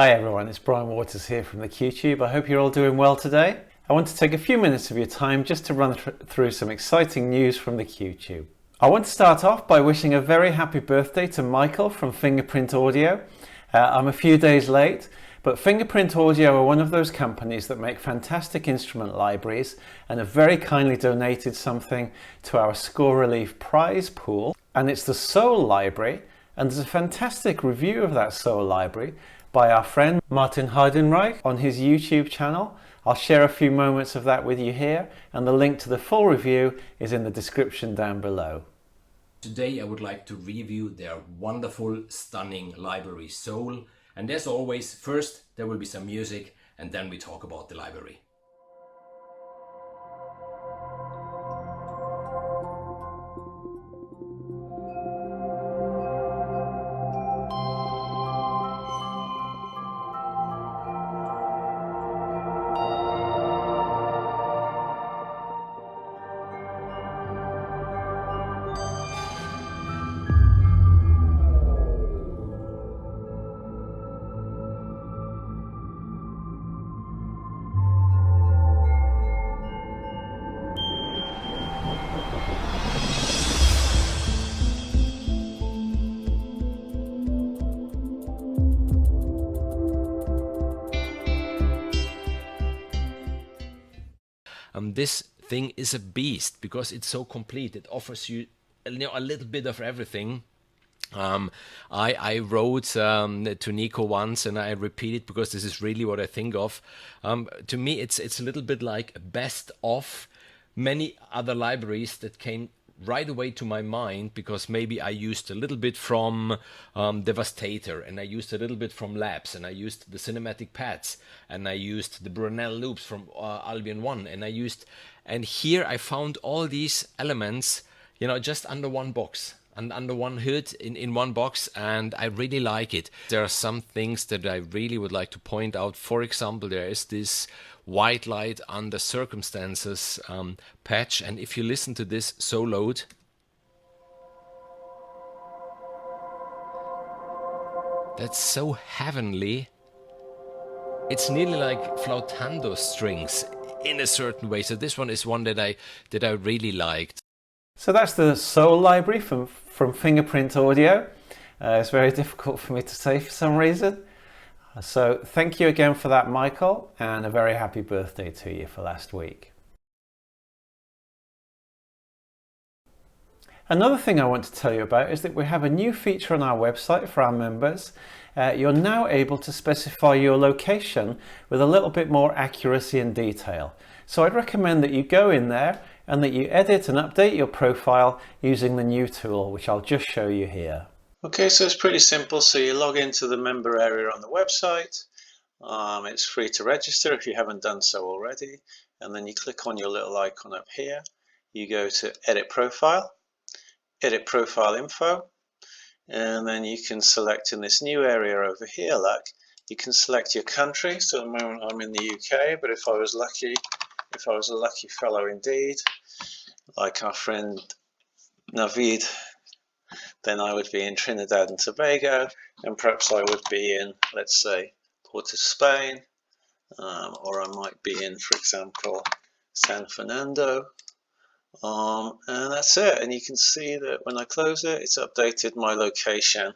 Hi everyone, it's Bryan Waters here from the QTube. I hope you're all doing well today. I want to take a few minutes of your time just to run through some exciting news from the QTube. I want to start off by wishing a very happy birthday to Michael from Fingerprint Audio. I'm a few days late, but Fingerprint Audio are one of those companies that make fantastic instrument libraries and have very kindly donated something to our Score Relief prize pool. And it's the Soul Library, and there's a fantastic review of that Soul Library by our friend Martin Heidenreich on his YouTube channel. I'll share a few moments of that with you here, and the link to the full review is in the description down below. Today I would like to review their wonderful, stunning library Soul. And as always, first there will be some music and then we talk about the library. This thing is a beast because it's so complete. It offers you, a little bit of everything. I wrote to Nico once, and I repeat it because this is really what I think of. To me, it's a little bit like a best of many other libraries that came right away to my mind, because maybe I used a little bit from Devastator, and I used a little bit from Labs, and I used the cinematic pads, and I used the Brunel loops from Albion 1, and here I found all these elements, just under one box and under one hood in one box, and I really like it. There are some things that I really would like to point out. For example, there is this white light under circumstances patch, and if you listen to this soloed, that's so heavenly. It's nearly like flautando strings in a certain way. So this one is one that I really liked. So that's the Soul Library from Fingerprint Audio. It's very difficult for me to say for some reason. So thank you again for that, Michael, and a very happy birthday to you for last week. Another thing I want to tell you about is that we have a new feature on our website for our members. You're now able to specify your location with a little bit more accuracy and detail. So I'd recommend that you go in there and that you edit and update your profile using the new tool, which I'll just show you here. Okay, so it's pretty simple. So you log into the member area on the website. It's free to register if you haven't done so already. And then you click on your little icon up here. You go to Edit Profile Info. And then you can select in this new area over here, look, you can select your country. So at the moment I'm in the UK, but if I was a lucky fellow indeed, like our friend Navid, then I would be in Trinidad and Tobago, and perhaps I would be in, let's say, Port of Spain, or I might be in, for example, San Fernando, and that's it. And you can see that when I close it, it's updated my location,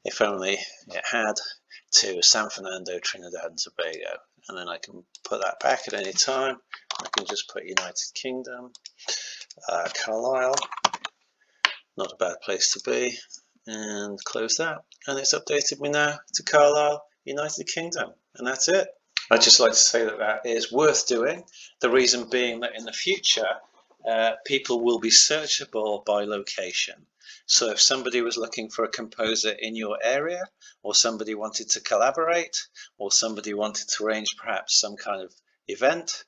if only it had, to San Fernando, Trinidad and Tobago. And then I can put that back at any time. I can just put United Kingdom, Carlisle, not a bad place to be, and close that, and it's updated me now to Carlisle, United Kingdom, and that's it. I'd just like to say that that is worth doing, the reason being that in the future people will be searchable by location. So if somebody was looking for a composer in your area, or somebody wanted to collaborate, or somebody wanted to arrange perhaps some kind of event,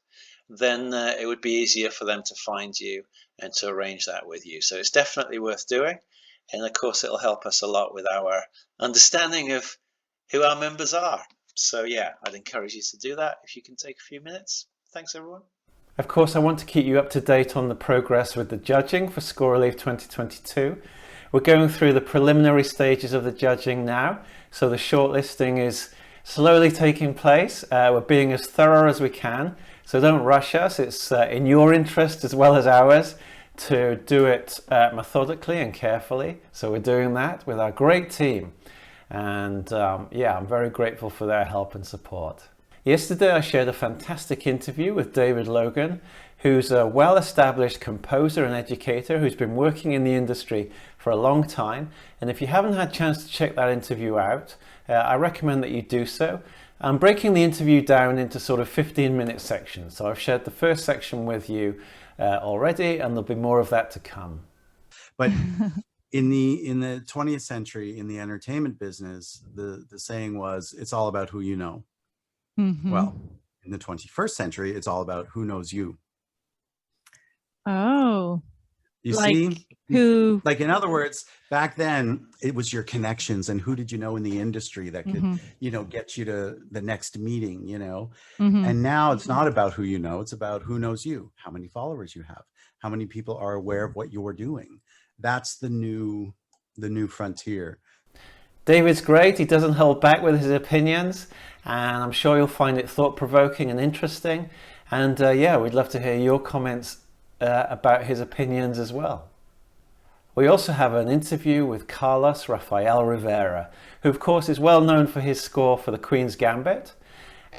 then it would be easier for them to find you and to arrange that with you. So it's definitely worth doing, and of course it'll help us a lot with our understanding of who our members are. So yeah, I'd encourage you to do that if you can take a few minutes. Thanks everyone. Of course, I want to keep you up to date on the progress with the judging for Score Relief 2022. We're going through the preliminary stages of the judging now, so the shortlisting is slowly taking place. We're being as thorough as we can, so don't rush us. It's in your interest as well as ours to do it methodically and carefully. So we're doing that with our great team. And yeah, I'm very grateful for their help and support. Yesterday I shared a fantastic interview with David Logan, who's a well-established composer and educator who's been working in the industry for a long time. And if you haven't had a chance to check that interview out, I recommend that you do so. I'm breaking the interview down into sort of 15-minute sections. So I've shared the first section with you already, and there'll be more of that to come. But in the 20th century, in the entertainment business, the saying was, it's all about who you know. Mm-hmm. Well, in the 21st century, it's all about who knows you. Oh, You like see? who? Like, in other words, back then, it was your connections and who did you know in the industry that could, you know, get you to the next meeting, you know? And now it's not about who you know, it's about who knows you, how many followers you have, how many people are aware of what you're doing. That's the new frontier. David's great. He doesn't hold back with his opinions, and I'm sure you'll find it thought-provoking and interesting. And yeah, we'd love to hear your comments about his opinions as well. We also have an interview with Carlos Rafael Rivera, who of course is well known for his score for the Queen's Gambit,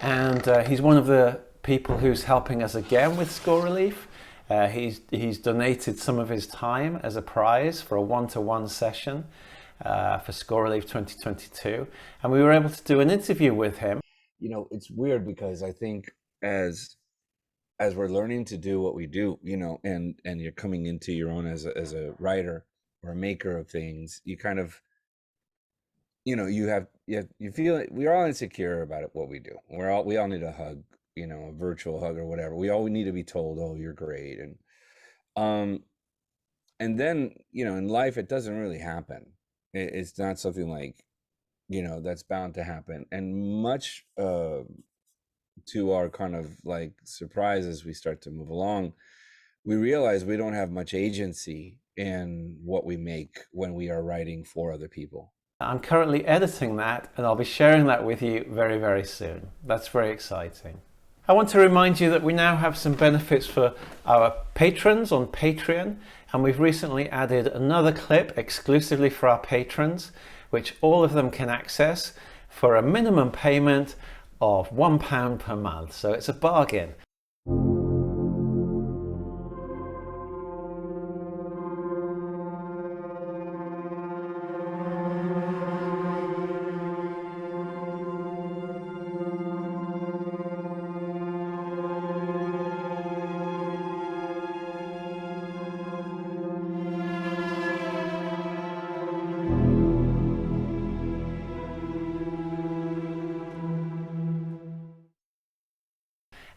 and he's one of the people who's helping us again with score relief. He's donated some of his time as a prize for a one-to-one session for Score Relief 2022, and we were able to do an interview with him. You know, it's weird because I think as we're learning to do what we do, you know, and you're coming into your own as a writer or a maker of things, you kind of, you know, you feel it, we're all insecure about it, what we do. We all need a hug, you know, a virtual hug or whatever. We all need to be told, oh, you're great. And then, you know, in life, it doesn't really happen. It's not something like, you know, that's bound to happen. And much to our kind of like surprise as we start to move along, we realize we don't have much agency in what we make when we are writing for other people. I'm currently editing that, and I'll be sharing that with you very, very soon. That's very exciting. I want to remind you that we now have some benefits for our patrons on Patreon, and we've recently added another clip exclusively for our patrons, which all of them can access for a minimum payment of £1 per month. So it's a bargain.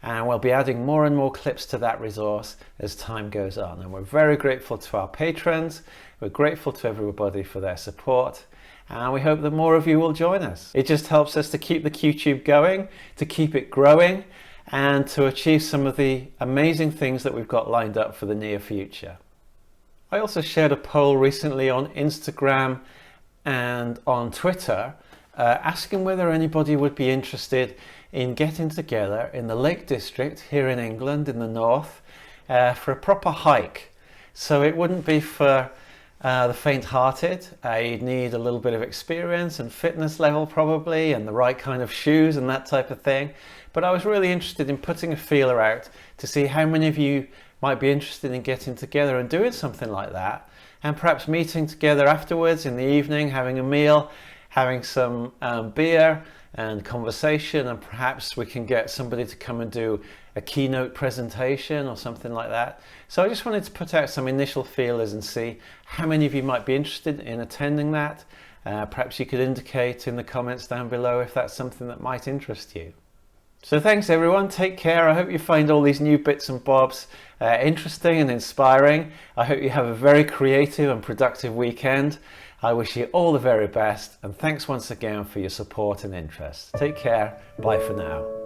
And we'll be adding more and more clips to that resource as time goes on. And we're very grateful to our patrons. We're grateful to everybody for their support. And we hope that more of you will join us. It just helps us to keep the QTube going, to keep it growing, and to achieve some of the amazing things that we've got lined up for the near future. I also shared a poll recently on Instagram and on Twitter asking whether anybody would be interested in getting together in the Lake District here in England in the north for a proper hike. So it wouldn't be for the faint-hearted. You'd need a little bit of experience and fitness level probably, and the right kind of shoes and that type of thing. But I was really interested in putting a feeler out to see how many of you might be interested in getting together and doing something like that, and perhaps meeting together afterwards in the evening, having a meal, having some beer and conversation, and perhaps we can get somebody to come and do a keynote presentation or something like that. So I just wanted to put out some initial feelers and see how many of you might be interested in attending that. Perhaps you could indicate in the comments down below if that's something that might interest you. So thanks everyone, take care. I hope you find all these new bits and bobs interesting and inspiring. I hope you have a very creative and productive weekend. I wish you all the very best, and thanks once again for your support and interest. Take care, bye for now.